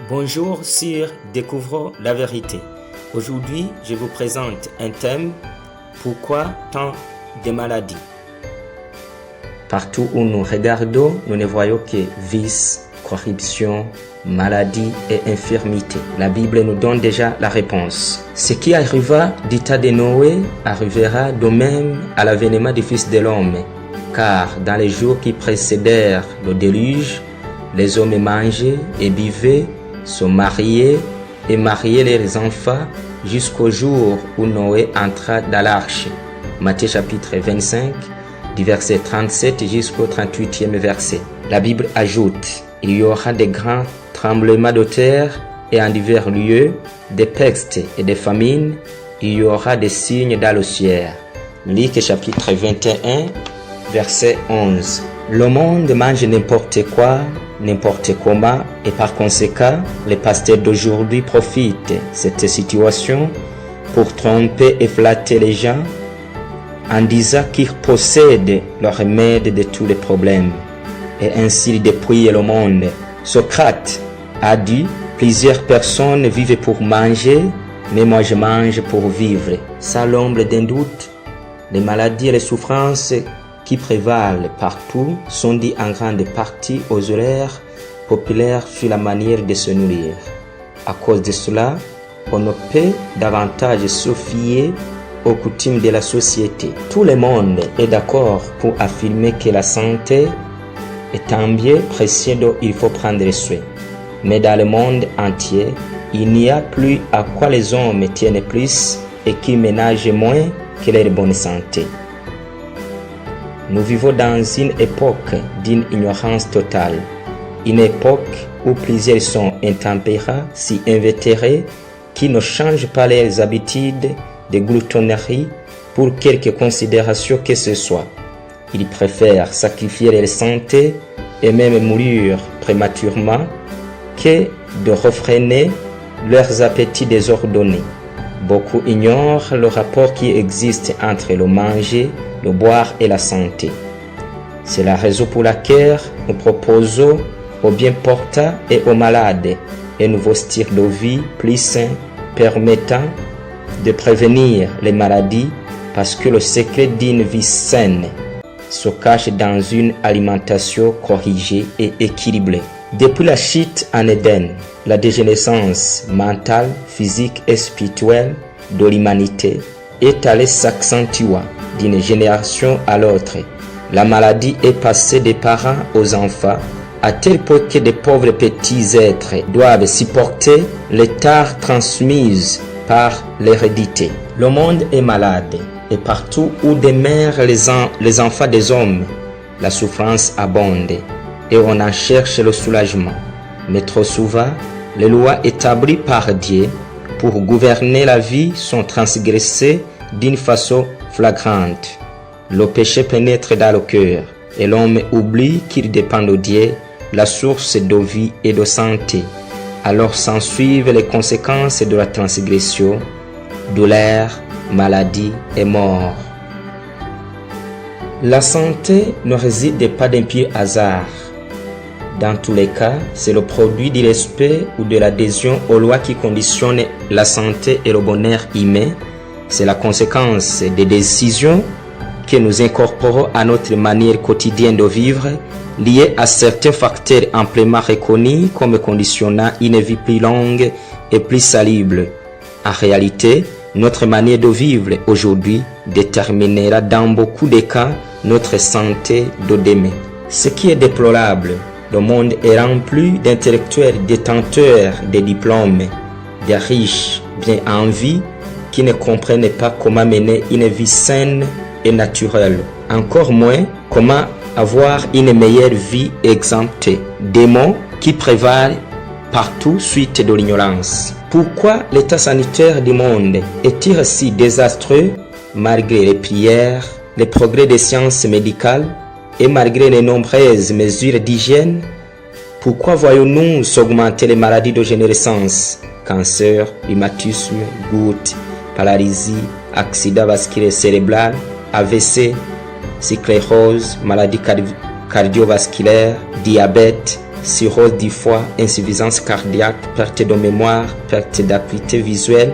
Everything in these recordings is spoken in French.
Bonjour sur Découvrons la vérité. Aujourd'hui, je vous présente un thème: pourquoi tant de maladies? Partout où nous regardons, nous ne voyons que vices, corruption, maladie et infirmité. La Bible nous donne déjà la réponse. Ce qui arriva du temps de Noé arrivera de même à l'avènement du Fils de l'homme. Car dans les jours qui précédèrent le déluge, les hommes mangeaient et buvaient, se mariaient et mariaient leurs enfants jusqu'au jour où Noé entra dans l'arche. Matthieu chapitre 25, du verset 37 jusqu'au 38e verset. La Bible ajoute: il y aura de grands tremblements de terre et en divers lieux, des pestes et des famines, il y aura des signes dans le ciel. Luc chapitre 21, verset 11. Le monde mange n'importe quoi, n'importe comment, et par conséquent, les pasteurs d'aujourd'hui profitent de cette situation pour tromper et flatter les gens en disant qu'ils possèdent le remède de tous les problèmes, et ainsi dépouiller le monde. Socrate a dit: plusieurs personnes vivent pour manger, mais moi je mange pour vivre. Sans l'ombre d'un doute, les maladies et les souffrances qui prévalent partout sont dues en grande partie aux horaires populaires sur la manière de se nourrir. À cause de cela, on ne peut davantage se fier aux coutumes de la société. Tout le monde est d'accord pour affirmer que la santé est un bien précieux dont il faut prendre soin. Mais dans le monde entier, il n'y a plus à quoi les hommes tiennent plus et qui ménagent moins que leur bonne santé. Nous vivons dans une époque d'une ignorance totale, une époque où plusieurs sont intempérants, si invétérés, qui ne changent pas leurs habitudes de gloutonnerie pour quelque considération que ce soit. Ils préfèrent sacrifier leur santé et même mourir prématurément que de refréner leurs appétits désordonnés. Beaucoup ignorent le rapport qui existe entre le manger, le boire et la santé. C'est la raison pour laquelle nous proposons aux bien portants et aux malades un nouveau style de vie plus sain permettant de prévenir les maladies, parce que le secret d'une vie saine se cache dans une alimentation corrigée et équilibrée. Depuis la chute en Éden, la dégénérescence mentale, physique et spirituelle de l'humanité est allée s'accentuant d'une génération à l'autre. La maladie est passée des parents aux enfants, à tel point que de pauvres petits êtres doivent supporter les tares transmises par l'hérédité. Le monde est malade, et partout où demeurent les enfants des hommes, la souffrance abonde, et on en cherche le soulagement. Mais trop souvent, les lois établies par Dieu pour gouverner la vie sont transgressées d'une façon flagrante. Le péché pénètre dans le cœur, et l'homme oublie qu'il dépend de Dieu, la source de vie et de santé. Alors s'ensuivent les conséquences de la transgression: douleur, maladie et mort. La santé ne réside pas d'un pur hasard. Dans tous les cas, c'est le produit du respect ou de l'adhésion aux lois qui conditionnent la santé et le bonheur humain. C'est la conséquence des décisions que nous incorporons à notre manière quotidienne de vivre, liées à certains facteurs amplement reconnus comme conditionnant une vie plus longue et plus salubre. En réalité, notre manière de vivre aujourd'hui déterminera dans beaucoup de cas notre santé de demain. Ce qui est déplorable, le monde est rempli d'intellectuels détenteurs de diplômes, de riches bien en vie qui ne comprennent pas comment mener une vie saine et naturelle, encore moins comment avoir une meilleure vie exemptée des maux qui prévalent partout suite de l'ignorance. Pourquoi l'état sanitaire du monde est-il si désastreux malgré les prières, les progrès des sciences médicales et malgré les nombreuses mesures d'hygiène? Pourquoi voyons-nous s'augmenter les maladies de générescence, cancer, rhumatisme, goutte, paralysie, accident vasculaire cérébral, AVC, sclérose, maladie cardiovasculaire, diabète, cirrhose du foie, insuffisance cardiaque, perte de mémoire, perte d'acuité visuelle,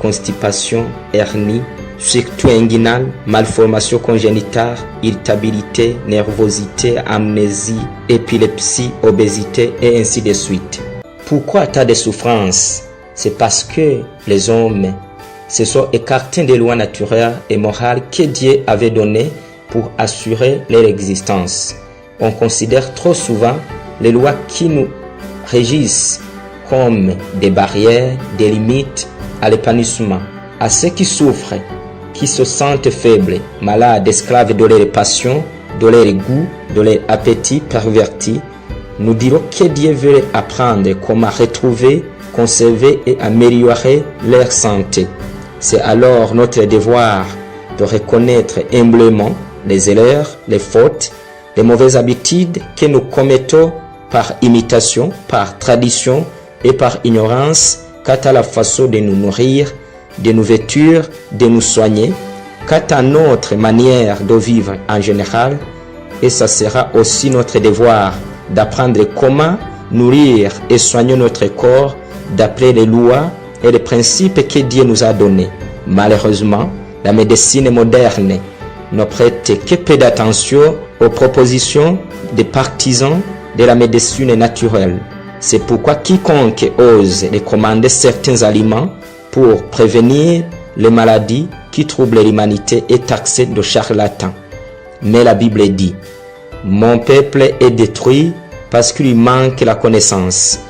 constipation, hernie, surtout inguinale, malformation congénitale, irritabilité, nervosité, amnésie, épilepsie, obésité et ainsi de suite. Pourquoi tant de souffrances? C'est parce que les hommes se sont écartés des lois naturelles et morales que Dieu avait données pour assurer leur existence. On considère trop souvent les lois qui nous régissent comme des barrières, des limites à l'épanouissement. À ceux qui souffrent, qui se sentent faibles, malades, esclaves de leurs passions, de leur goût, de leur appétit perverti, nous dirons que Dieu veut apprendre comment retrouver, conserver et améliorer leur santé. C'est alors notre devoir de reconnaître humblement les erreurs, les fautes, les mauvaises habitudes que nous commettons par imitation, par tradition et par ignorance quant à la façon de nous nourrir, de nous vêtir, de nous soigner, quant à notre manière de vivre en général. Et ça sera aussi notre devoir d'apprendre comment nourrir et soigner notre corps d'après les lois et les principes que Dieu nous a donnés. Malheureusement, la médecine moderne ne prête que peu d'attention aux propositions des partisans de la médecine naturelle. C'est pourquoi quiconque ose recommander certains aliments pour prévenir les maladies qui troublent l'humanité est taxé de charlatan. Mais la Bible dit: mon peuple est détruit parce qu'il manque la connaissance.